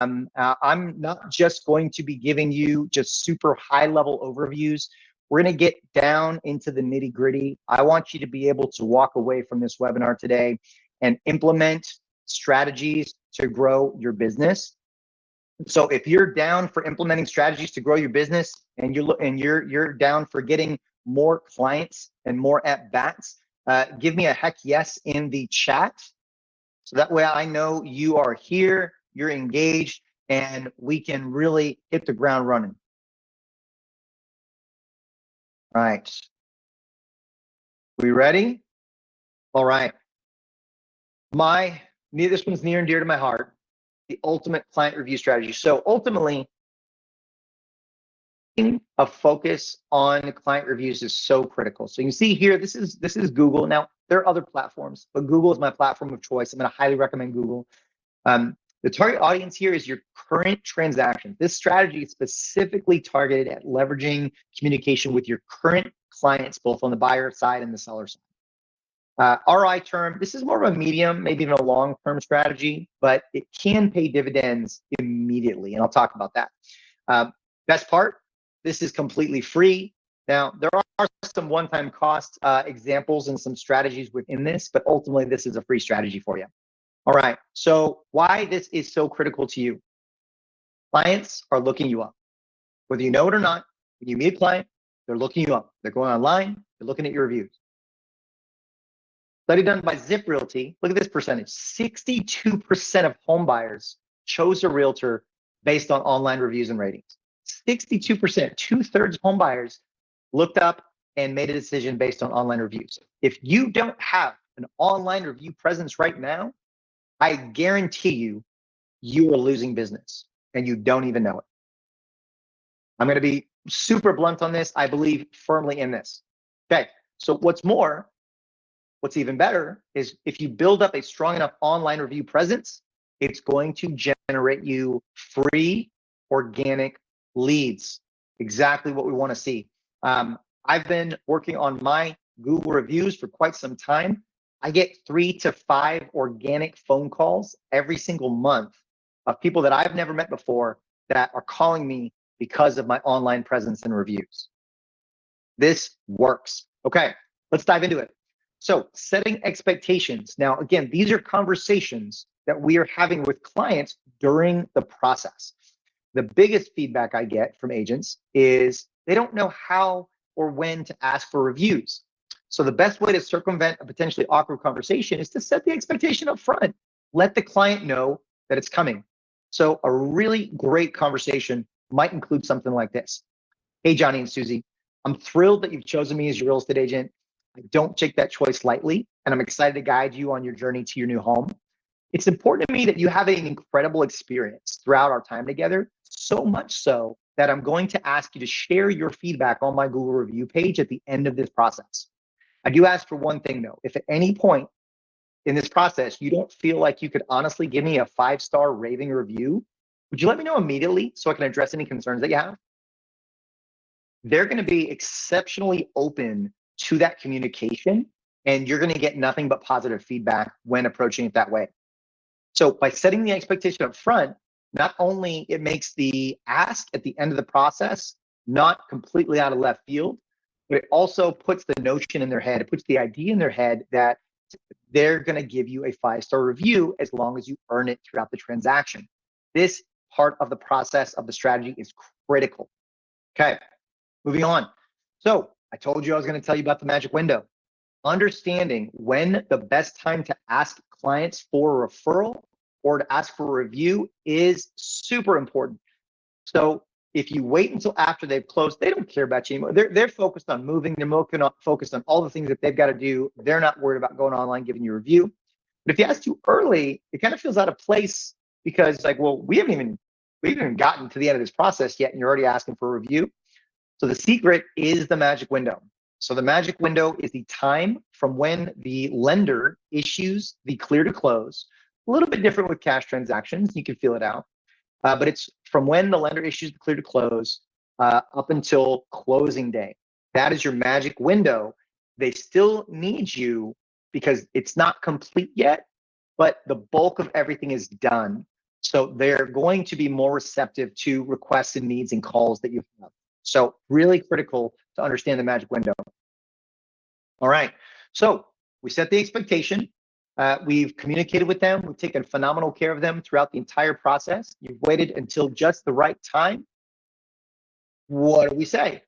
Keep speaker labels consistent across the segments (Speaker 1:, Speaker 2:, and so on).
Speaker 1: I'm not just going to be giving you just super high level overviews. We're going to get down into the nitty gritty. I want you to be able to walk away from this webinar today and implement strategies to grow your business. So if you're down for implementing strategies to grow your business, and you're down for getting more clients and more at bats, give me a heck yes in the chat. So that way I know you are here, you're engaged, and we can really hit the ground running. All right. We ready? All right. This one's near and dear to my heart, the ultimate client review strategy. So ultimately, a focus on client reviews is so critical. So you can see here, this is Google. Now, there are other platforms, but Google is my platform of choice. I'm going to highly recommend Google. The target audience here is your current transaction. This strategy is specifically targeted at leveraging communication with your current clients, both on the buyer side and the seller side. ROI term, this is more of a medium, maybe even a long-term strategy, but it can pay dividends immediately, and I'll talk about that. Best part, this is completely free. Now, there are some one-time cost examples and some strategies within this, but ultimately this is a free strategy for you. All right, so why this is so critical to you. Clients are looking you up. Whether you know it or not, when you meet a client, they're looking you up. They're going online, they're looking at your reviews. Study done by Zip Realty, look at this percentage. 62% of home buyers chose a realtor based on online reviews and ratings. 62%, 2/3 of home buyers looked up and made a decision based on online reviews. If you don't have an online review presence right now, I guarantee you are losing business and you don't even know it. I'm going to be super blunt on this. I believe firmly in this. Okay, so what's even better is if you build up a strong enough online review presence, it's going to generate you free organic leads. Exactly what we want to see. I've been working on my Google reviews for quite some time. I get 3 to 5 organic phone calls every single month of people that I've never met before that are calling me because of my online presence and reviews. This works. Okay, let's dive into it. So setting expectations. Now, again, these are conversations that we are having with clients during the process. The biggest feedback I get from agents is they don't know how or when to ask for reviews. So the best way to circumvent a potentially awkward conversation is to set the expectation up front. Let the client know that it's coming. So a really great conversation might include something like this. Hey, Johnny and Susie, I'm thrilled that you've chosen me as your real estate agent. I don't take that choice lightly, and I'm excited to guide you on your journey to your new home. It's important to me that you have an incredible experience throughout our time together, so much so that I'm going to ask you to share your feedback on my Google review page at the end of this process. I do ask for one thing though. If at any point in this process you don't feel like you could honestly give me a 5-star raving review, would you let me know immediately so I can address any concerns that you have? They're going to be exceptionally open to that communication, and you're going to get nothing but positive feedback when approaching it that way. So by setting the expectation up front, not only it makes the ask at the end of the process not completely out of left field, but it also puts the notion in their head, it puts the idea in their head that they're going to give you a 5-star review as long as you earn it throughout the transaction. This part of the process of the strategy is critical. Okay, moving on. So I told you I was going to tell you about the magic window. Understanding when the best time to ask clients for a referral or to ask for a review is super important. So if you wait until after they've closed, they don't care about you anymore. They're focused on moving. They're focused on all the things that they've got to do. They're not worried about going online, giving you a review. But if you ask too early, it kind of feels out of place because like, well, we haven't even gotten to the end of this process yet, and you're already asking for a review. So the secret is the magic window. So the magic window is the time from when the lender issues the clear to close. A little bit different with cash transactions. You can feel it out. But it's from when the lender issues the clear to close up until closing day. That is your magic window. They still need you because it's not complete yet, but the bulk of everything is done. So they're going to be more receptive to requests and needs and calls that you have. So really critical to understand the magic window. All right. So we set the expectation. We've communicated with them. We've taken phenomenal care of them throughout the entire process. You've waited until just the right time. What do we say?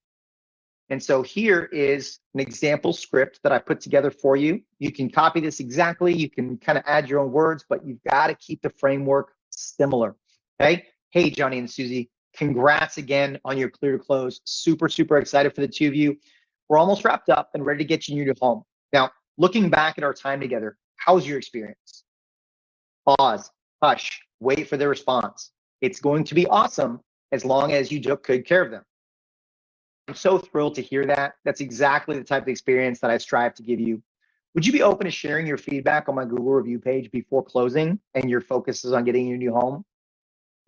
Speaker 1: And so here is an example script that I put together for you. You can copy this exactly. You can kind of add your own words, but you've got to keep the framework similar. Okay. Hey, Johnny and Susie, congrats again on your clear to close. Super, super excited for the two of you. We're almost wrapped up and ready to get you to home. Now, looking back at our time together, how's your experience? Pause, hush, wait for their response. It's going to be awesome as long as you took good care of them. I'm so thrilled to hear that. That's exactly the type of experience that I strive to give you. Would you be open to sharing your feedback on my Google review page before closing and your focus is on getting your new home?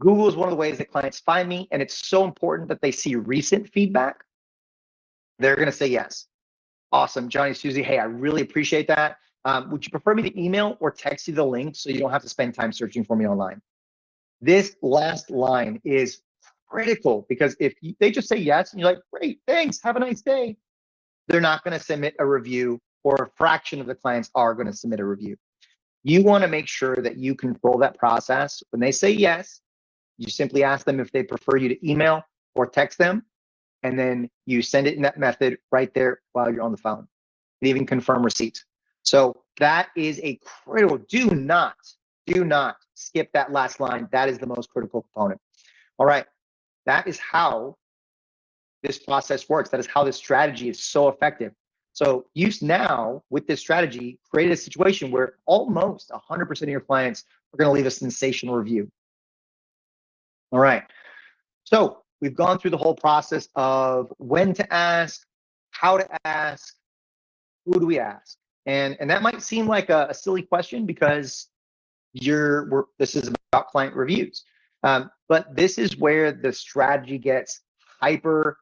Speaker 1: Google is one of the ways that clients find me, and it's so important that they see recent feedback. They're going to say yes. Awesome, Johnny, Susie. Hey, I really appreciate that. Would you prefer me to email or text you the link so you don't have to spend time searching for me online? This last line is critical because if they just say yes and you're like, great, thanks, have a nice day, they're not going to submit a review, or a fraction of the clients are going to submit a review. You want to make sure that you control that process. When they say yes, you simply ask them if they prefer you to email or text them, and then you send it in that method right there while you're on the phone, and even confirm receipt. So that is a critical, do not skip that last line. That is the most critical component. All right, that is how this process works. That is how this strategy is so effective. So use now with this strategy, create a situation where almost 100% of your clients are going to leave a sensational review. All right. So we've gone through the whole process of when to ask, how to ask, who do we ask? And that might seem like a silly question because this is about client reviews. But this is where the strategy gets hyper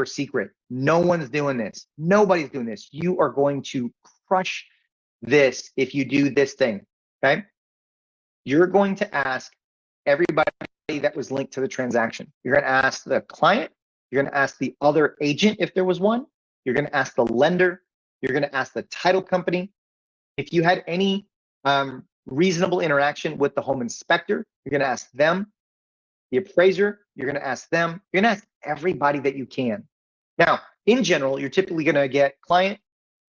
Speaker 1: secret. No one's doing this. Nobody's doing this. You are going to crush this if you do this thing, okay? You're going to ask everybody that was linked to the transaction. You're going to ask the client. You're going to ask the other agent if there was one. You're going to ask the lender. You're going to ask the title company. If you had any reasonable interaction with the home inspector, you're going to ask them. The appraiser, you're going to ask them. You're going to ask everybody that you can. Now, in general, you're typically going to get client,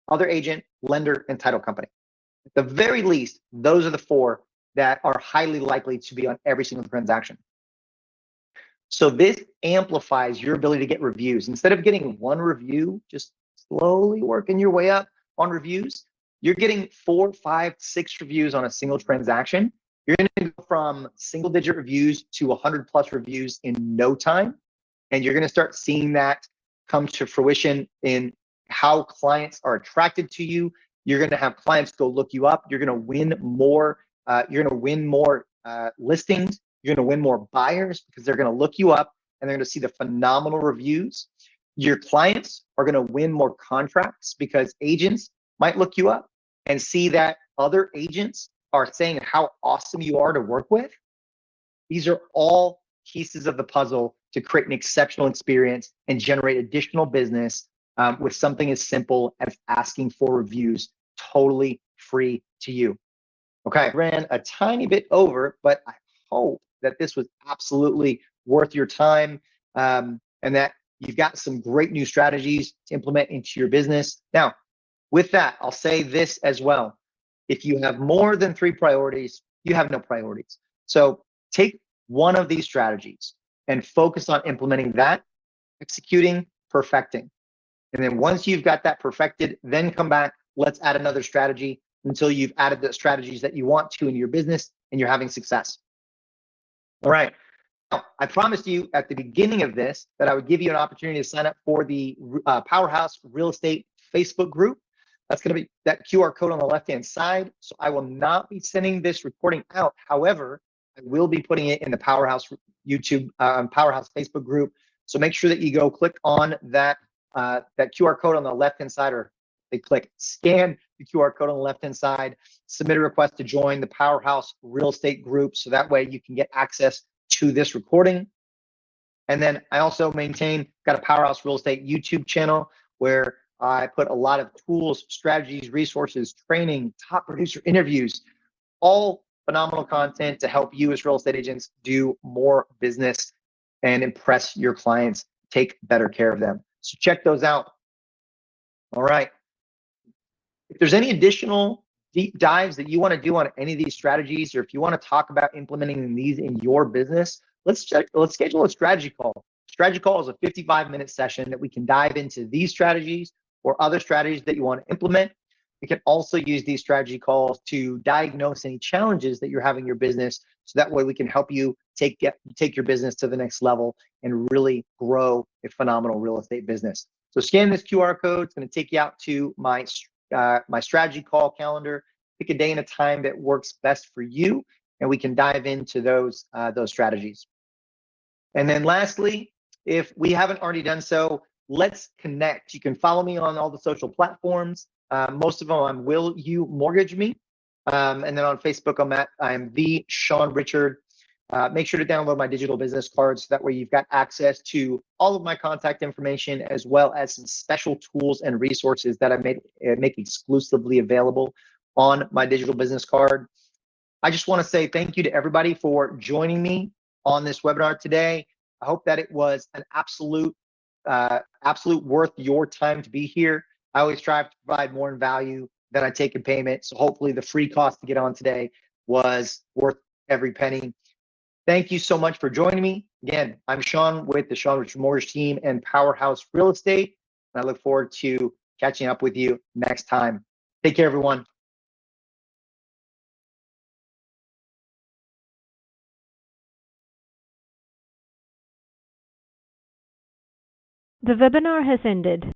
Speaker 1: other agent, lender, and title company. At the very least, those are the four that are highly likely to be on every single transaction. So this amplifies your ability to get reviews. Instead of getting one review, just slowly working your way up on reviews, you're getting 4, 5, 6 reviews on a single transaction. You're going to go from single digit reviews to 100+ reviews in no time. And you're going to start seeing that come to fruition in how clients are attracted to you. You're going to have clients go look you up. You're going to win more. You're going to win more listings. You're going to win more buyers because they're going to look you up and they're going to see the phenomenal reviews. Your clients are going to win more contracts because agents might look you up and see that other agents are saying how awesome you are to work with. These are all pieces of the puzzle to create an exceptional experience and generate additional business with something as simple as asking for reviews, totally free to you. Okay, ran a tiny bit over, but I hope that this was absolutely worth your time and that you've got some great new strategies to implement into your business. Now, with that, I'll say this as well. If you have more than 3 priorities, you have no priorities. So take one of these strategies and focus on implementing that, executing, perfecting. And then once you've got that perfected, then come back, let's add another strategy until you've added the strategies that you want to in your business and you're having success. All right. Now, I promised you at the beginning of this that I would give you an opportunity to sign up for the Powerhouse Real Estate Facebook group. That's going to be that QR code on the left-hand side. So I will not be sending this recording out. However, I will be putting it in the Powerhouse YouTube, Powerhouse Facebook group. So make sure that you go click on that QR code on the left-hand side, or they click scan the QR code on the left-hand side, submit a request to join the Powerhouse Real Estate group. So that way you can get access to this recording. And then I also got a Powerhouse Real Estate YouTube channel where I put a lot of tools, strategies, resources, training, top producer interviews, all phenomenal content to help you as real estate agents do more business and impress your clients, take better care of them. So check those out. All right. If there's any additional deep dives that you want to do on any of these strategies, or if you want to talk about implementing these in your business, let's schedule a strategy call. Strategy call is a 55-minute session that we can dive into these strategies or other strategies that you want to implement. We can also use these strategy calls to diagnose any challenges that you're having in your business, so that way we can help you take your business to the next level and really grow a phenomenal real estate business. So scan this QR code. It's going to take you out to my strategy call calendar. Pick a day and a time that works best for you, and we can dive into those strategies. And then lastly, if we haven't already done so, let's connect. You can follow me on all the social platforms. Most of them, I'm Will You Mortgage Me. And then on Facebook, I'm the Sean Richard. Make sure to download my digital business cards. So that way you've got access to all of my contact information, as well as some special tools and resources that I make exclusively available on my digital business card. I just want to say thank you to everybody for joining me on this webinar today. I hope that it was an absolute worth your time to be here. I always strive to provide more in value than I take in payment. So hopefully the free cost to get on today was worth every penny. Thank you so much for joining me. Again, I'm Sean with the Sean Richard Mortgage team and Powerhouse Real Estate. And I look forward to catching up with you next time. Take care, everyone.
Speaker 2: The webinar has ended.